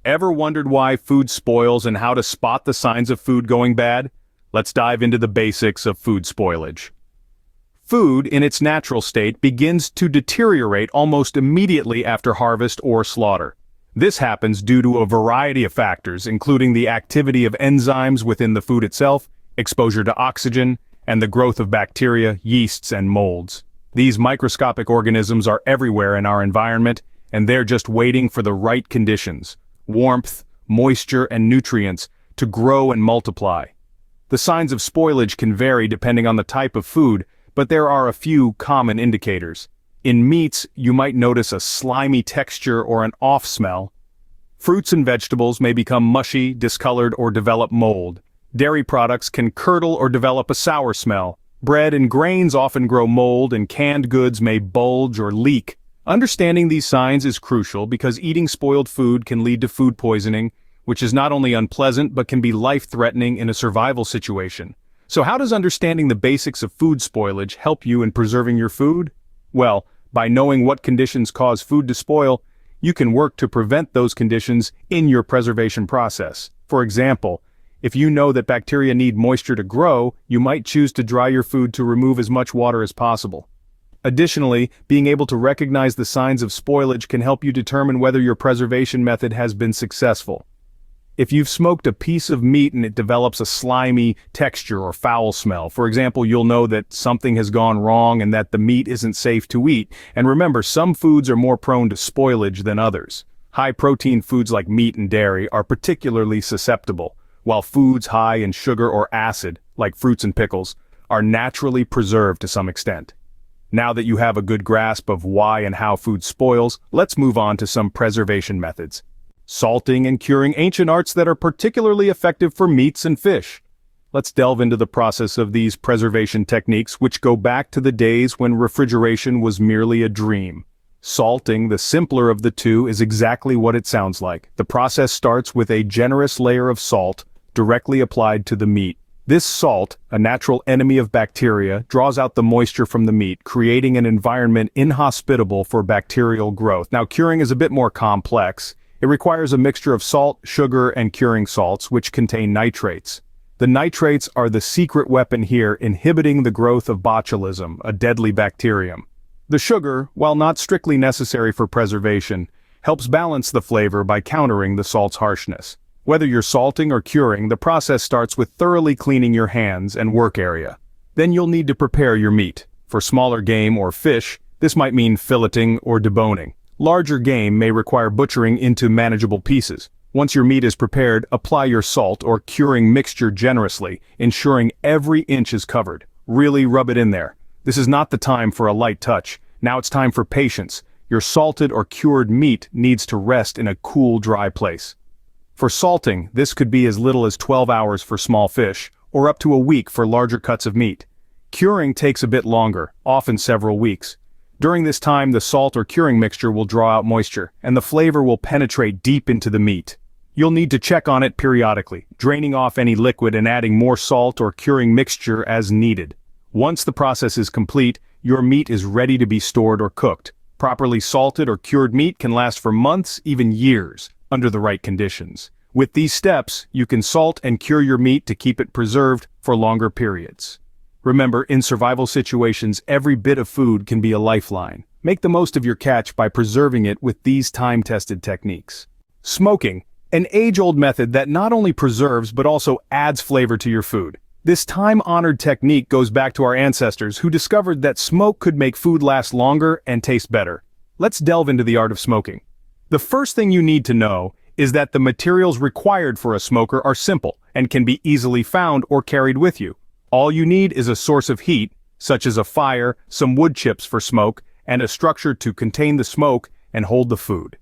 Ever wondered why food spoils and how to spot the signs of food going bad? Let's dive into the basics of food spoilage. Food, in its natural state, begins to deteriorate almost immediately after harvest or slaughter. This happens due to a variety of factors, including the activity of enzymes within the food itself, exposure to oxygen, and the growth of bacteria, yeasts, and molds. These microscopic organisms are everywhere in our environment, and they're just waiting for the right conditions, warmth, moisture, and nutrients, to grow and multiply. The signs of spoilage can vary depending on the type of food, but there are a few common indicators. In meats, you might notice a slimy texture or an off smell. Fruits and vegetables may become mushy, discolored, or develop mold. Dairy products can curdle or develop a sour smell. Bread and grains often grow mold, and canned goods may bulge or leak. Understanding these signs is crucial because eating spoiled food can lead to food poisoning, which is not only unpleasant but can be life-threatening in a survival situation. So how does understanding the basics of food spoilage help you in preserving your food? Well, by knowing what conditions cause food to spoil, you can work to prevent those conditions in your preservation process. For example, if you know that bacteria need moisture to grow, you might choose to dry your food to remove as much water as possible. Additionally, being able to recognize the signs of spoilage can help you determine whether your preservation method has been successful. If you've smoked a piece of meat and it develops a slimy texture or foul smell, for example, you'll know that something has gone wrong and that the meat isn't safe to eat. And remember, some foods are more prone to spoilage than others. High-protein foods like meat and dairy are particularly susceptible, while foods high in sugar or acid, like fruits and pickles, are naturally preserved to some extent. Now that you have a good grasp of why and how food spoils, let's move on to some preservation methods. Salting and curing, ancient arts that are particularly effective for meats and fish. Let's delve into the process of these preservation techniques, which go back to the days when refrigeration was merely a dream. Salting, the simpler of the two, is exactly what it sounds like. The process starts with a generous layer of salt directly applied to the meat. This salt, a natural enemy of bacteria, draws out the moisture from the meat, creating an environment inhospitable for bacterial growth. Now, curing is a bit more complex. It requires a mixture of salt, sugar, and curing salts, which contain nitrates. The nitrates are the secret weapon here, inhibiting the growth of botulism, a deadly bacterium. The sugar, while not strictly necessary for preservation, helps balance the flavor by countering the salt's harshness. Whether you're salting or curing, the process starts with thoroughly cleaning your hands and work area. Then you'll need to prepare your meat. For smaller game or fish, this might mean filleting or deboning. Larger game may require butchering into manageable pieces. Once your meat is prepared, apply your salt or curing mixture generously, ensuring every inch is covered. Really rub it in there. This is not the time for a light touch. Now it's time for patience. Your salted or cured meat needs to rest in a cool, dry place. For salting, this could be as little as 12 hours for small fish, or up to a week for larger cuts of meat. Curing takes a bit longer, often several weeks. During this time, the salt or curing mixture will draw out moisture, and the flavor will penetrate deep into the meat. You'll need to check on it periodically, draining off any liquid and adding more salt or curing mixture as needed. Once the process is complete, your meat is ready to be stored or cooked. Properly salted or cured meat can last for months, even years, under the right conditions. With these steps, you can salt and cure your meat to keep it preserved for longer periods. Remember, in survival situations, every bit of food can be a lifeline. Make the most of your catch by preserving it with these time-tested techniques. Smoking, an age-old method that not only preserves but also adds flavor to your food. This time-honored technique goes back to our ancestors who discovered that smoke could make food last longer and taste better. Let's delve into the art of smoking. The first thing you need to know is that the materials required for a smoker are simple and can be easily found or carried with you. All you need is a source of heat, such as a fire, some wood chips for smoke, and a structure to contain the smoke and hold the food.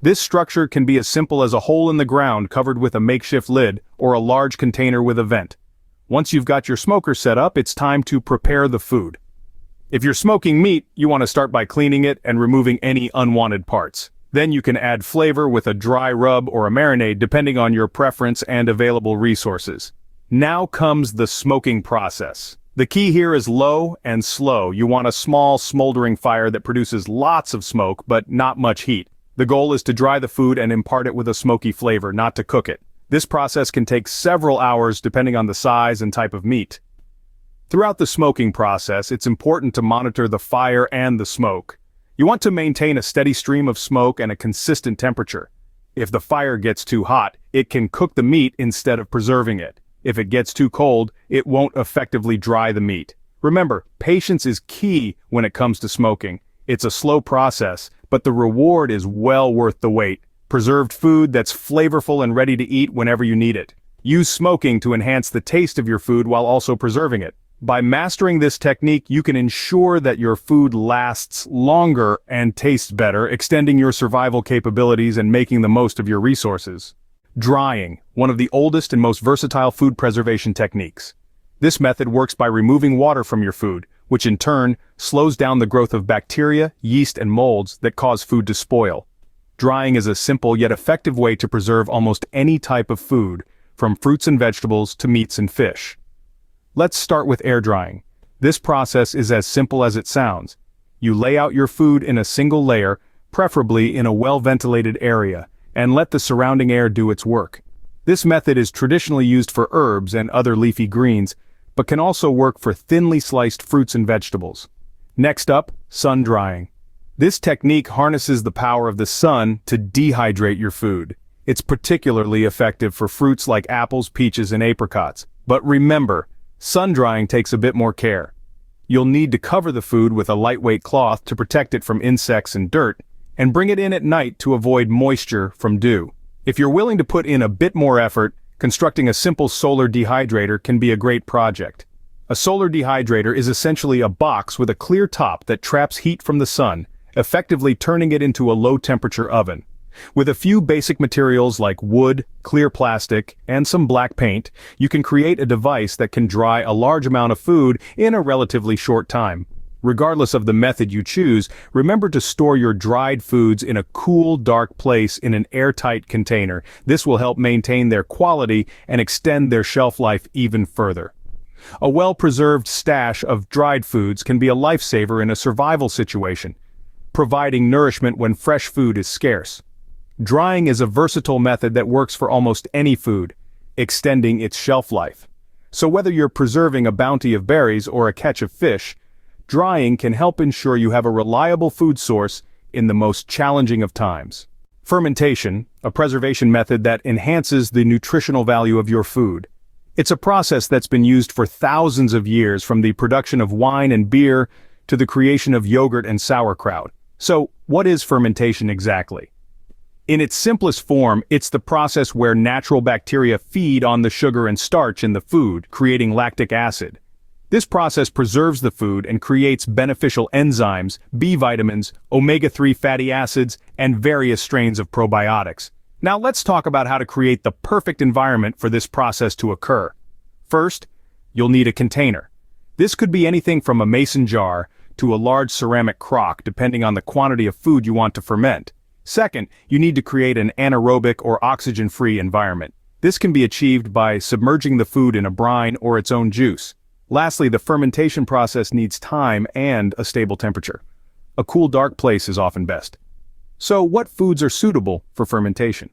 This structure can be as simple as a hole in the ground covered with a makeshift lid or a large container with a vent. Once you've got your smoker set up, it's time to prepare the food. If you're smoking meat, you want to start by cleaning it and removing any unwanted parts. Then you can add flavor with a dry rub or a marinade depending on your preference and available resources. Now comes the smoking process. The key here is low and slow. You want a small, smoldering fire that produces lots of smoke but not much heat. The goal is to dry the food and impart it with a smoky flavor, not to cook it. This process can take several hours depending on the size and type of meat. Throughout the smoking process, it's important to monitor the fire and the smoke. You want to maintain a steady stream of smoke and a consistent temperature. If the fire gets too hot, it can cook the meat instead of preserving it. If it gets too cold, it won't effectively dry the meat. Remember, patience is key when it comes to smoking. It's a slow process, but the reward is well worth the wait. Preserved food that's flavorful and ready to eat whenever you need it. Use smoking to enhance the taste of your food while also preserving it. By mastering this technique, you can ensure that your food lasts longer and tastes better, extending your survival capabilities and making the most of your resources. Drying, one of the oldest and most versatile food preservation techniques. This method works by removing water from your food, which in turn slows down the growth of bacteria, yeast, and molds that cause food to spoil. Drying is a simple yet effective way to preserve almost any type of food, from fruits and vegetables to meats and fish. Let's start with air drying. This process is as simple as it sounds. You lay out your food in a single layer, preferably in a well-ventilated area, and let the surrounding air do its work. This method is traditionally used for herbs and other leafy greens, but can also work for thinly sliced fruits and vegetables. Next up, sun drying. This technique harnesses the power of the sun to dehydrate your food. It's particularly effective for fruits like apples, peaches, and apricots. But remember, sun drying takes a bit more care. You'll need to cover the food with a lightweight cloth to protect it from insects and dirt, and bring it in at night to avoid moisture from dew. If you're willing to put in a bit more effort, constructing a simple solar dehydrator can be a great project. A solar dehydrator is essentially a box with a clear top that traps heat from the sun, effectively turning it into a low-temperature oven. With a few basic materials like wood, clear plastic, and some black paint, you can create a device that can dry a large amount of food in a relatively short time. Regardless of the method you choose, remember to store your dried foods in a cool, dark place in an airtight container. This will help maintain their quality and extend their shelf life even further. A well-preserved stash of dried foods can be a lifesaver in a survival situation, providing nourishment when fresh food is scarce. Drying is a versatile method that works for almost any food, extending its shelf life. So whether you're preserving a bounty of berries or a catch of fish, drying can help ensure you have a reliable food source in the most challenging of times. Fermentation, a preservation method that enhances the nutritional value of your food. It's a process that's been used for thousands of years, from the production of wine and beer to the creation of yogurt and sauerkraut. So, what is fermentation exactly? In its simplest form, it's the process where natural bacteria feed on the sugar and starch in the food, creating lactic acid. This process preserves the food and creates beneficial enzymes, B vitamins, omega-3 fatty acids, and various strains of probiotics. Now let's talk about how to create the perfect environment for this process to occur. First, you'll need a container. This could be anything from a mason jar to a large ceramic crock, depending on the quantity of food you want to ferment. Second, you need to create an anaerobic or oxygen-free environment. This can be achieved by submerging the food in a brine or its own juice. Lastly, the fermentation process needs time and a stable temperature. A cool, dark place is often best. So, what foods are suitable for fermentation?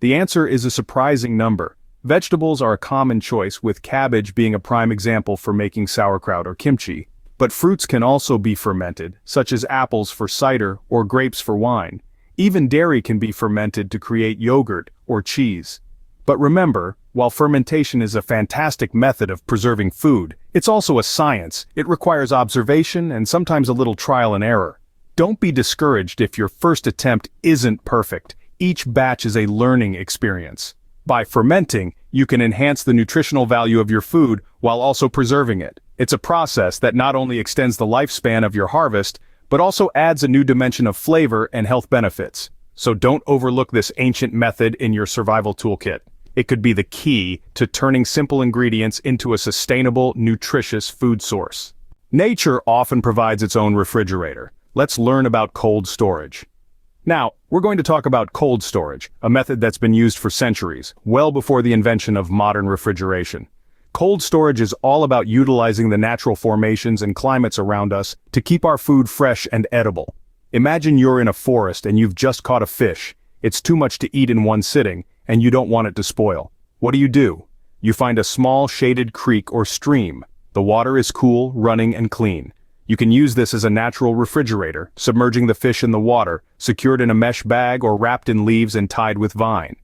The answer is a surprising number. Vegetables are a common choice, with cabbage being a prime example for making sauerkraut or kimchi. But fruits can also be fermented, such as apples for cider or grapes for wine. Even dairy can be fermented to create yogurt or cheese. But remember, while fermentation is a fantastic method of preserving food, it's also a science. It requires observation and sometimes a little trial and error. Don't be discouraged if your first attempt isn't perfect. Each batch is a learning experience. By fermenting, you can enhance the nutritional value of your food while also preserving it. It's a process that not only extends the lifespan of your harvest, but also adds a new dimension of flavor and health benefits. So don't overlook this ancient method in your survival toolkit. It could be the key to turning simple ingredients into a sustainable, nutritious food source. Nature often provides its own refrigerator. Let's learn about cold storage. Now, we're going to talk about cold storage, a method that's been used for centuries, well before the invention of modern refrigeration. Cold storage is all about utilizing the natural formations and climates around us to keep our food fresh and edible. Imagine you're in a forest and you've just caught a fish. It's too much to eat in one sitting, and you don't want it to spoil. What do? You find a small shaded creek or stream. The water is cool, running, and clean. You can use this as a natural refrigerator, submerging the fish in the water, secured in a mesh bag or wrapped in leaves and tied with vine.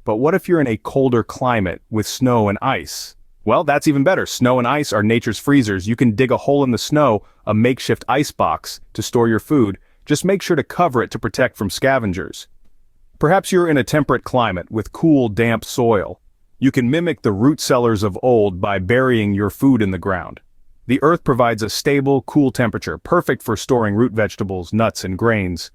But what if you're in a colder climate with snow and ice? Well, that's even better. Snow and ice are nature's freezers. You can dig a hole in the snow, a makeshift ice box, to store your food. Just make sure to cover it to protect from scavengers. Perhaps you're in a temperate climate with cool, damp soil. You can mimic the root cellars of old by burying your food in the ground. The earth provides a stable, cool temperature, perfect for storing root vegetables, nuts, and grains.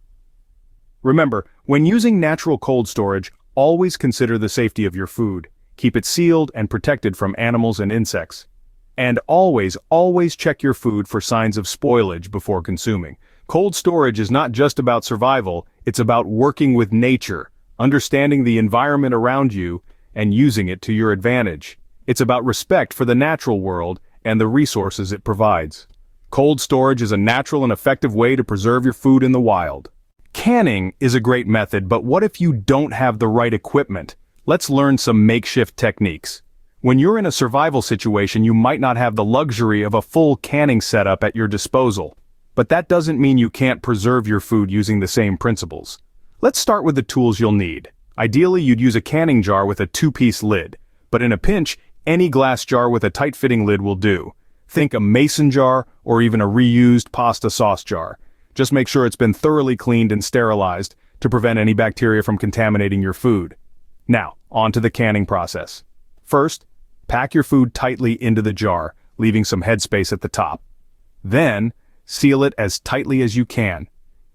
Remember, when using natural cold storage, always consider the safety of your food. Keep it sealed and protected from animals and insects. And always check your food for signs of spoilage before consuming. Cold storage is not just about survival, it's about working with nature, understanding the environment around you, and using it to your advantage. It's about respect for the natural world and the resources it provides. Cold storage is a natural and effective way to preserve your food in the wild. Canning is a great method, but what if you don't have the right equipment? Let's learn some makeshift techniques. When you're in a survival situation, you might not have the luxury of a full canning setup at your disposal. But that doesn't mean you can't preserve your food using the same principles. Let's start with the tools you'll need. Ideally, you'd use a canning jar with a two-piece lid. But in a pinch, any glass jar with a tight-fitting lid will do. Think a mason jar or even a reused pasta sauce jar. Just make sure it's been thoroughly cleaned and sterilized to prevent any bacteria from contaminating your food. Now, on to the canning process. First, pack your food tightly into the jar, leaving some headspace at the top. Then, seal it as tightly as you can.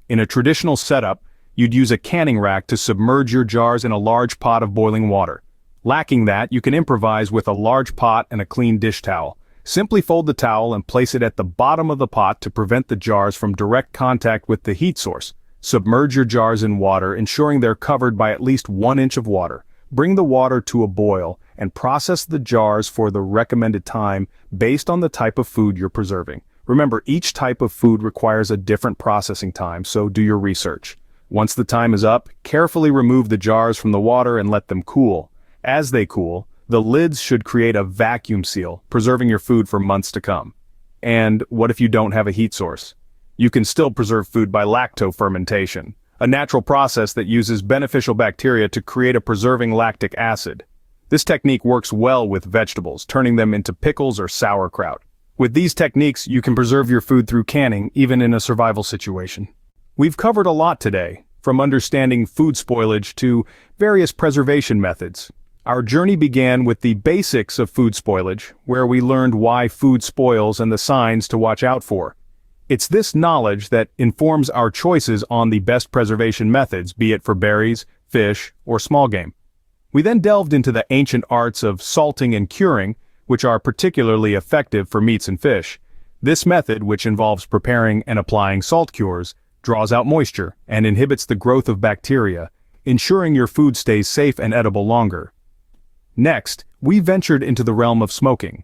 In a traditional setup, you'd use a canning rack to submerge your jars in a large pot of boiling water. Lacking that, you can improvise with a large pot and a clean dish towel. Simply fold the towel and place it at the bottom of the pot to prevent the jars from direct contact with the heat source. Submerge your jars in water, ensuring they're covered by at least 1 inch of water. Bring the water to a boil and process the jars for the recommended time based on the type of food you're preserving. Remember, each type of food requires a different processing time, so do your research. Once the time is up, carefully remove the jars from the water and let them cool. As they cool, the lids should create a vacuum seal, preserving your food for months to come. And what if you don't have a heat source? You can still preserve food by fermentation, a natural process that uses beneficial bacteria to create a preserving lactic acid. This technique works well with vegetables, turning them into pickles or sauerkraut. With these techniques, you can preserve your food through canning, even in a survival situation. We've covered a lot today, from understanding food spoilage to various preservation methods. Our journey began with the basics of food spoilage, where we learned why food spoils and the signs to watch out for. It's this knowledge that informs our choices on the best preservation methods, be it for berries, fish, or small game. We then delved into the ancient arts of salting and curing, which are particularly effective for meats and fish. This method, which involves preparing and applying salt cures, draws out moisture and inhibits the growth of bacteria, ensuring your food stays safe and edible longer. Next, we ventured into the realm of smoking.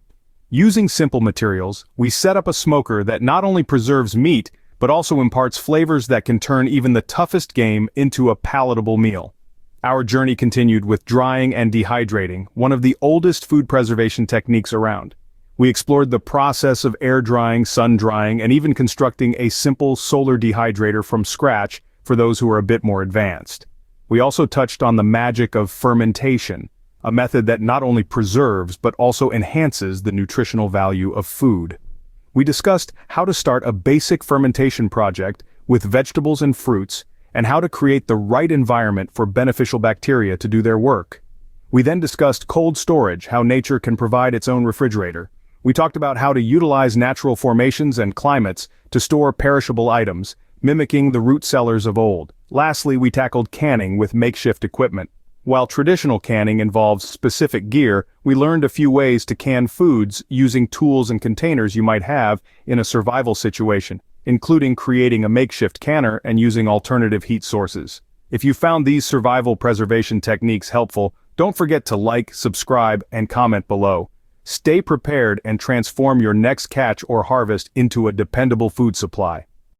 Using simple materials, we set up a smoker that not only preserves meat, but also imparts flavors that can turn even the toughest game into a palatable meal. Our journey continued with drying and dehydrating, one of the oldest food preservation techniques around. We explored the process of air drying, sun drying, and even constructing a simple solar dehydrator from scratch for those who are a bit more advanced. We also touched on the magic of fermentation, a method that not only preserves but also enhances the nutritional value of food. We discussed how to start a basic fermentation project with vegetables and fruits, and how to create the right environment for beneficial bacteria to do their work. We then discussed cold storage, how nature can provide its own refrigerator. We talked about how to utilize natural formations and climates to store perishable items, mimicking the root cellars of old. Lastly, we tackled canning with makeshift equipment. While traditional canning involves specific gear, we learned a few ways to can foods using tools and containers you might have in a survival situation, including creating a makeshift canner and using alternative heat sources. If you found these survival preservation techniques helpful, don't forget to like, subscribe, and comment below. Stay prepared and transform your next catch or harvest into a dependable food supply.